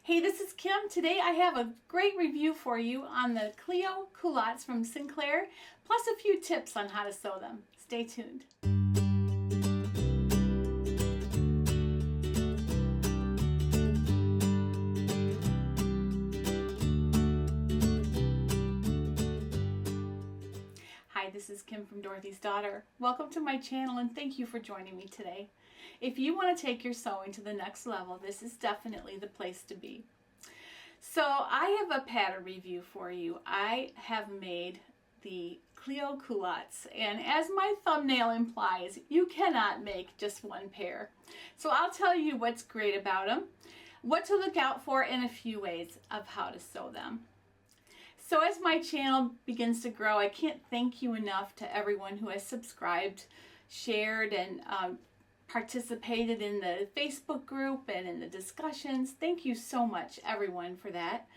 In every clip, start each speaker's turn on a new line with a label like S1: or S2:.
S1: Hey, this is Kim. Today I have a great review for you on the Cleo Culottes from Sinclair, plus a few tips on how to sew them. Stay tuned. Hi, this is Kim from Dorothy's Daughter. Welcome to my channel and thank you for joining me today. If you want to take your sewing to the next level, this is definitely the place to be. So I have a pattern review for you. I have made the Cleo Culottes, and as my thumbnail implies, you cannot make just one pair. So I'll tell you what's great about them, what to look out for, and a few ways of how to sew them. So as my channel begins to grow, I can't thank you enough to everyone who has subscribed, shared, and participated in the Facebook group and in the discussions. Thank you so much, everyone, for that.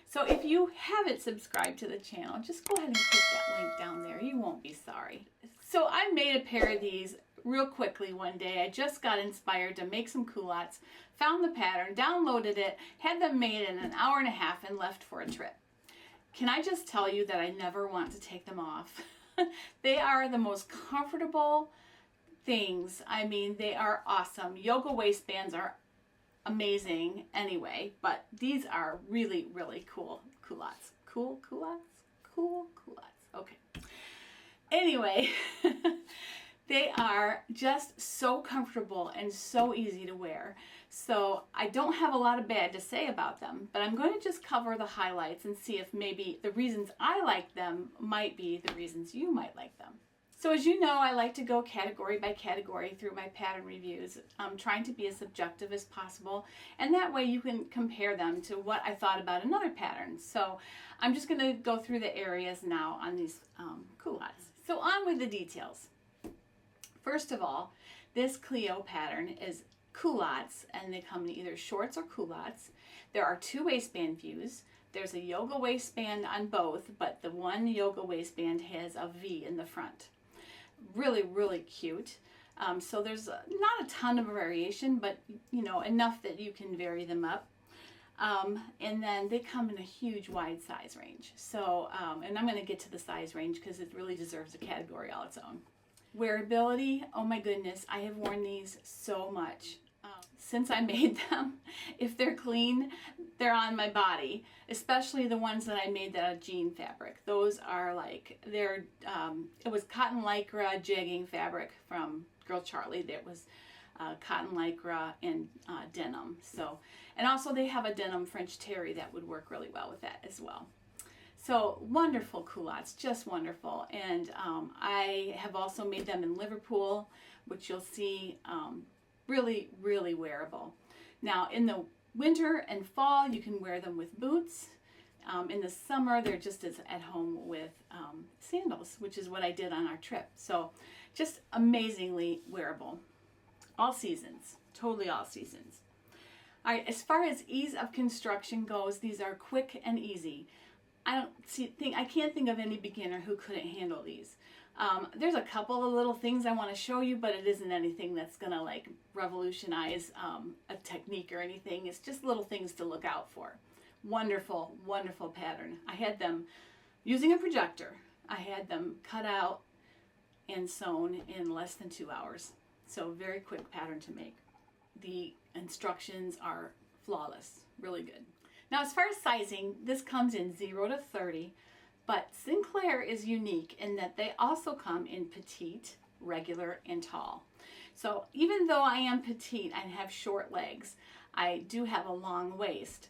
S1: So if you haven't subscribed to the channel, just go ahead and click that link down there. You won't be sorry. So I made a pair of these real quickly one day. I just got inspired to make some culottes, found the pattern, downloaded it, had them made in an hour and a half, and left for a trip. Can I just tell you that I never want to take them off? They are the most comfortable things. I mean, they are awesome. Yoga waistbands are amazing anyway, but these are really, really cool culottes. Cool culottes? Cool culottes. Okay. Anyway, they are just so comfortable and so easy to wear. So I don't have a lot of bad to say about them, but I'm going to just cover the highlights and see if maybe the reasons I like them might be the reasons you might like them. So as you know, I like to go category by category through my pattern reviews. I'm trying to be as objective as possible, and that way you can compare them to what I thought about another pattern. So I'm just going to go through the areas now on these culottes. So on with the details. First of all, this Cleo pattern is culottes, and they come in either shorts or culottes. There are two waistband views. There's a yoga waistband on both, but the one yoga waistband has a V in the front. Really, really cute. So there's not a ton of variation, but you know, enough that you can vary them up. And then they come in a huge wide size range. So, and I'm going to get to the size range because it really deserves a category all its own. Wearability, oh my goodness, I have worn these so much. Since I made them, if they're clean, they're on my body, especially the ones that I made out of jean fabric. Those are like, it was cotton lycra jegging fabric from Girl Charlee. That was cotton lycra and denim. So, and also they have a denim French terry that would work really well with that as well. So wonderful culottes, just wonderful. And I have also made them in Liverpool, which you'll see really, really wearable. Now in the winter and fall, you can wear them with boots. In the summer, they're just as at home with sandals, which is what I did on our trip. So just amazingly wearable. All seasons, totally all seasons. All right, as far as ease of construction goes, these are quick and easy. I can't think of any beginner who couldn't handle these. There's a couple of little things I want to show you, but it isn't anything that's gonna like revolutionize a technique or anything. It's just little things to look out for. Wonderful, wonderful pattern. I had them using a projector. I had them cut out and sewn in less than 2 hours. So very quick pattern to make. The instructions are flawless, really good. Now as far as sizing, this comes in 0 to 30, but Sinclair is unique in that they also come in petite, regular, and tall. So even though I am petite and have short legs, I do have a long waist.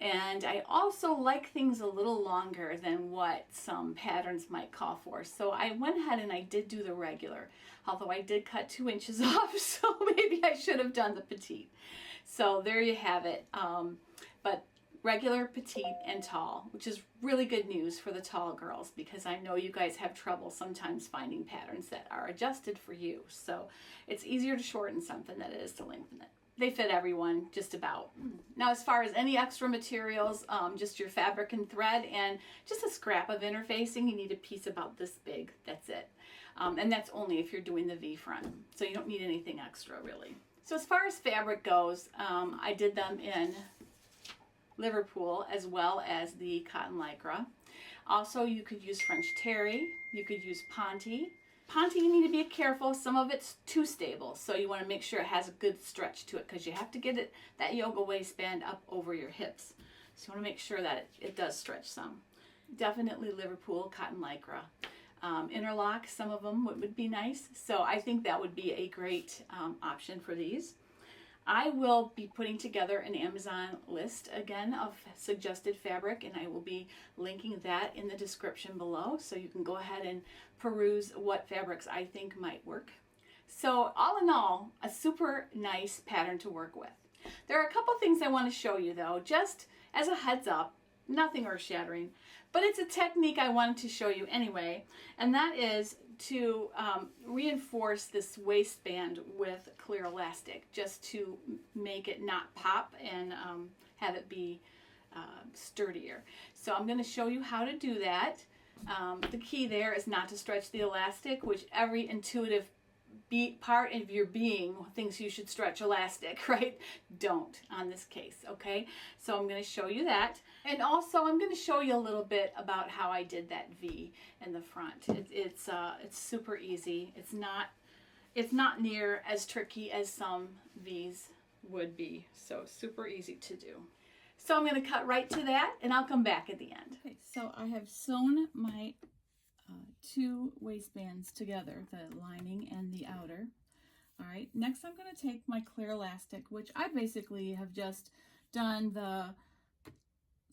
S1: And I also like things a little longer than what some patterns might call for. So I went ahead and I did do the regular, although I did cut 2 inches off, so maybe I should have done the petite. So there you have it. But regular, petite, and tall, which is really good news for the tall girls because I know you guys have trouble sometimes finding patterns that are adjusted for you. So it's easier to shorten something than it is to lengthen it. They fit everyone, just about. Now as far as any extra materials, just your fabric and thread and just a scrap of interfacing. You need a piece about this big, that's it. And that's only if you're doing the V front. So you don't need anything extra really. So as far as fabric goes, I did them in Liverpool as well as the cotton lycra. Also, you could use French terry, you could use Ponte. Ponte, you need to be careful. Some of it's too stable, so you want to make sure it has a good stretch to it because you have to get that yoga waistband up over your hips. So you want to make sure that it does stretch some. Definitely Liverpool cotton lycra. Interlock, some of them would be nice. So I think that would be a great option for these. I will be putting together an Amazon list again of suggested fabric, and I will be linking that in the description below, so you can go ahead and peruse what fabrics I think might work. So all in all, a super nice pattern to work with. There are a couple things I want to show you though, just as a heads up, nothing earth-shattering, but it's a technique I wanted to show you anyway, and that is to reinforce this waistband with clear elastic, just to make it not pop and have it be sturdier. So I'm going to show you how to do that. The key there is not to stretch the elastic, which every intuitive part of your being thinks you should stretch elastic, right? Don't on this case, okay? So I'm going to show you that. And also I'm going to show you a little bit about how I did that V in the front. It's super easy. It's not near as tricky as some V's would be. So super easy to do. So I'm going to cut right to that and I'll come back at the end. Okay, so I have sewn my two waistbands together, the lining and the outer. All right, next I'm going to take my clear elastic, which I basically have just done the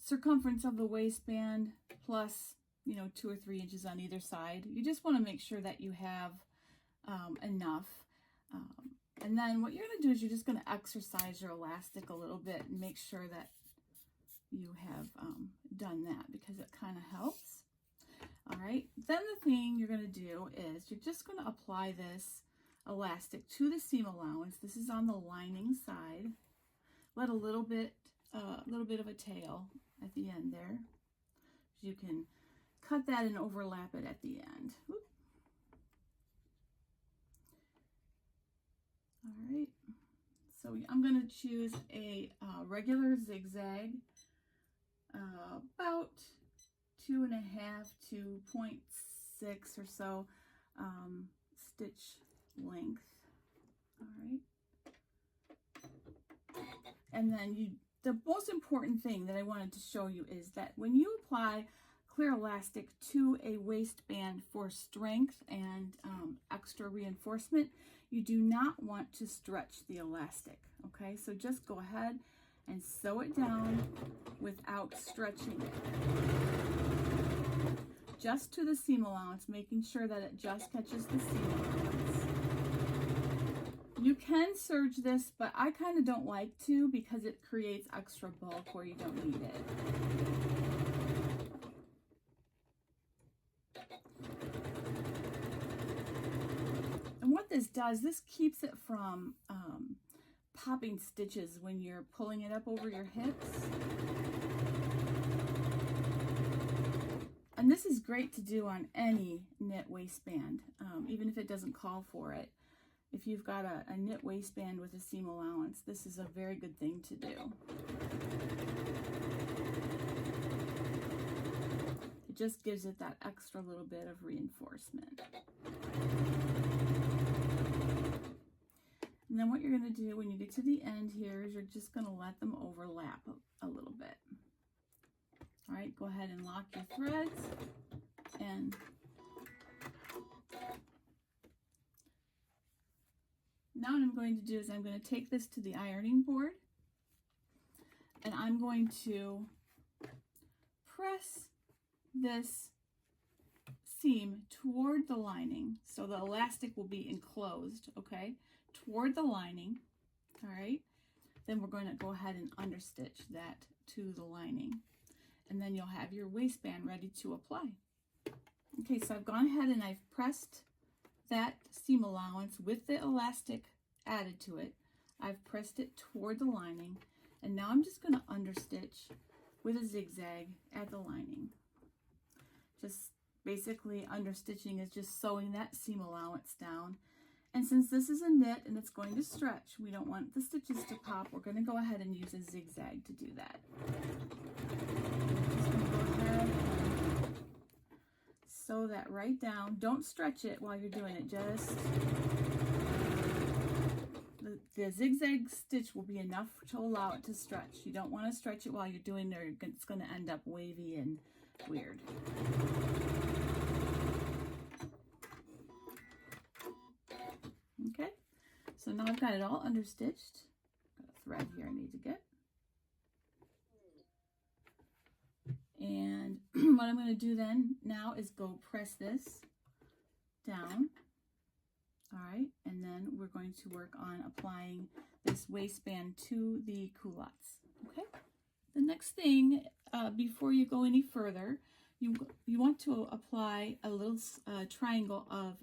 S1: circumference of the waistband plus, 2 or 3 inches on either side. You just want to make sure that you have enough. And then what you're going to do is you're just going to exercise your elastic a little bit and make sure that you have done that, because it kind of helps. All right, then the thing you're going to do is you're just going to apply this elastic to the seam allowance. This is on the lining side. Let a little bit of a tail at the end there. You can cut that and overlap it at the end. Whoop. All right, so I'm going to choose a regular zigzag, about 2.5 to 0.6 or so stitch length. All right, and then the most important thing that I wanted to show you is that when you apply clear elastic to a waistband for strength and extra reinforcement, you do not want to stretch the elastic. Okay, so just go ahead and sew it down without stretching it. Just to the seam allowance, making sure that it just catches the seam allowance. You can serge this, but I kind of don't like to because it creates extra bulk where you don't need it. And what this does, this keeps it from popping stitches when you're pulling it up over your hips. And this is great to do on any knit waistband, even if it doesn't call for it. If you've got a knit waistband with a seam allowance, this is a very good thing to do. It just gives it that extra little bit of reinforcement. And then what you're going to do when you get to the end here is you're just going to let them overlap a little bit. All right, go ahead and lock your threads, and now what I'm going to do is I'm going to take this to the ironing board, and I'm going to press this seam toward the lining so the elastic will be enclosed, okay, toward the lining. All right, then we're going to go ahead and understitch that to the lining, and then you'll have your waistband ready to apply. Okay, so I've gone ahead and I've pressed that seam allowance with the elastic added to it. I've pressed it toward the lining, and now I'm just going to understitch with a zigzag at the lining. Just basically understitching is just sewing that seam allowance down, And since this is a knit and it's going to stretch, we don't want the stitches to pop. We're going to go ahead and use a zigzag to do that. Just going to go ahead and sew that right down. Don't stretch it while you're doing it. Just the zigzag stitch will be enough to allow it to stretch. You don't want to stretch it while you're doing it. It's going to end up wavy and weird. Okay, so now I've got it all understitched. Got a thread here I need to get. And what I'm going to do then now is go press this down. All right, and then we're going to work on applying this waistband to the culottes. Okay, the next thing before you go any further, you want to apply a little triangle of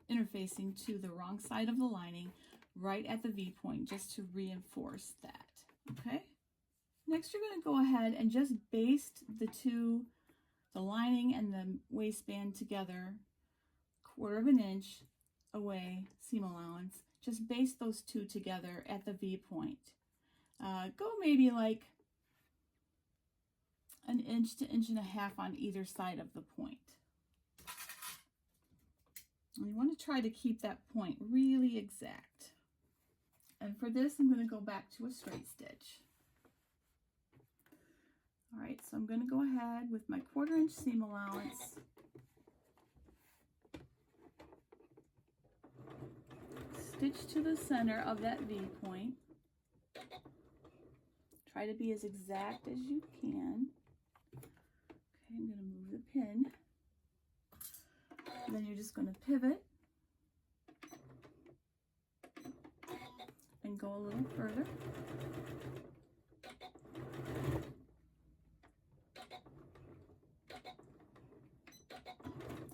S1: interfacing to the wrong side of the lining right at the V point, just to reinforce that. Okay, next you're going to go ahead and just baste the lining and the waistband together, 1/4 of an inch away, seam allowance. Just baste those two together at the V point. Go maybe like 1 inch to 1.5 inches on either side of the point. And you want to try to keep that point really exact. And for this, I'm going to go back to a straight stitch. All right, so I'm going to go ahead with my 1/4 inch seam allowance. Stitch to the center of that V point. Try to be as exact as you can. Okay, I'm going to move the pin. And then you're just going to pivot and go a little further.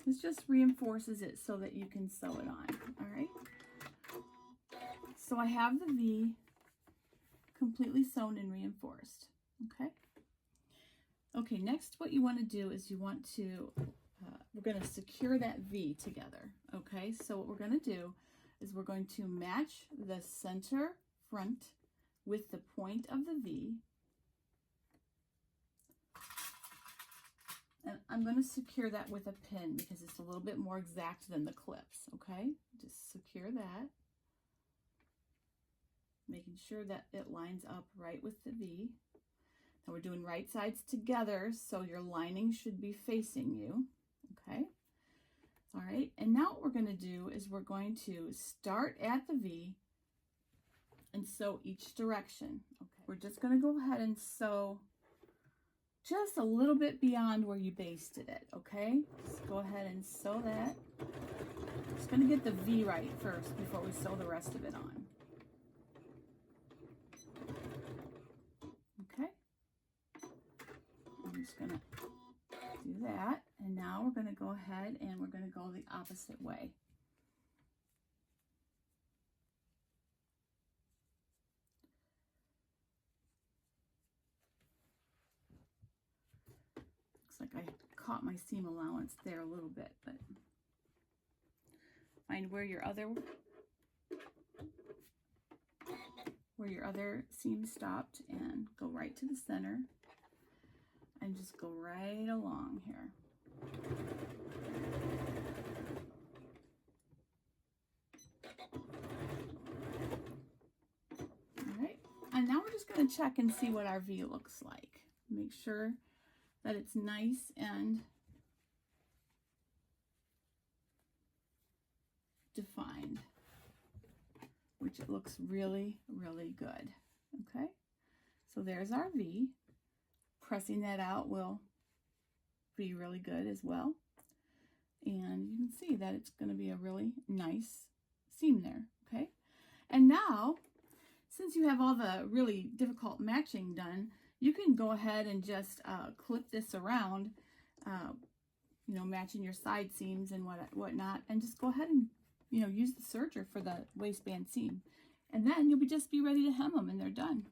S1: This just reinforces it so that you can sew it on. All right. So I have the V completely sewn and reinforced. Okay. Okay, next what you want to do is you want to, we're going to secure that V together. Okay, so what we're going to do is we're going to match the center front with the point of the V. And I'm going to secure that with a pin because it's a little bit more exact than the clips. Okay, just secure that. Making sure that it lines up right with the V. Now we're doing right sides together, so your lining should be facing you. Okay. All right. And now what we're going to do is we're going to start at the V and sew each direction. Okay. We're just going to go ahead and sew just a little bit beyond where you basted it. Okay. Just go ahead and sew that. Just going to get the V right first before we sew the rest of it on. Okay. I'm just going to do that, and now we're going to go ahead and we're going to go the opposite way. Looks like I caught my seam allowance there a little bit, but find where your other seam stopped and go right to the center. And just go right along here. All right, and now we're just going to check and see what our V looks like. Make sure that it's nice and defined, which it looks really, really good. Okay, so there's our V. Pressing that out will be really good as well. And you can see that it's going to be a really nice seam there. Okay. And now, since you have all the really difficult matching done, you can go ahead and just clip this around, you know, matching your side seams and whatnot, and just go ahead and, you know, use the serger for the waistband seam. And then you'll just be ready to hem them and they're done.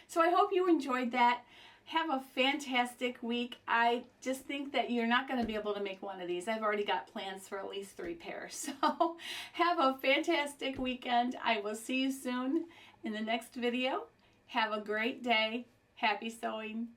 S1: So I hope you enjoyed that. Have a fantastic week. I just think that you're not going to be able to make one of these. I've already got plans for at least 3 pairs. So have a fantastic weekend. I will see you soon in the next video. Have a great day. Happy sewing.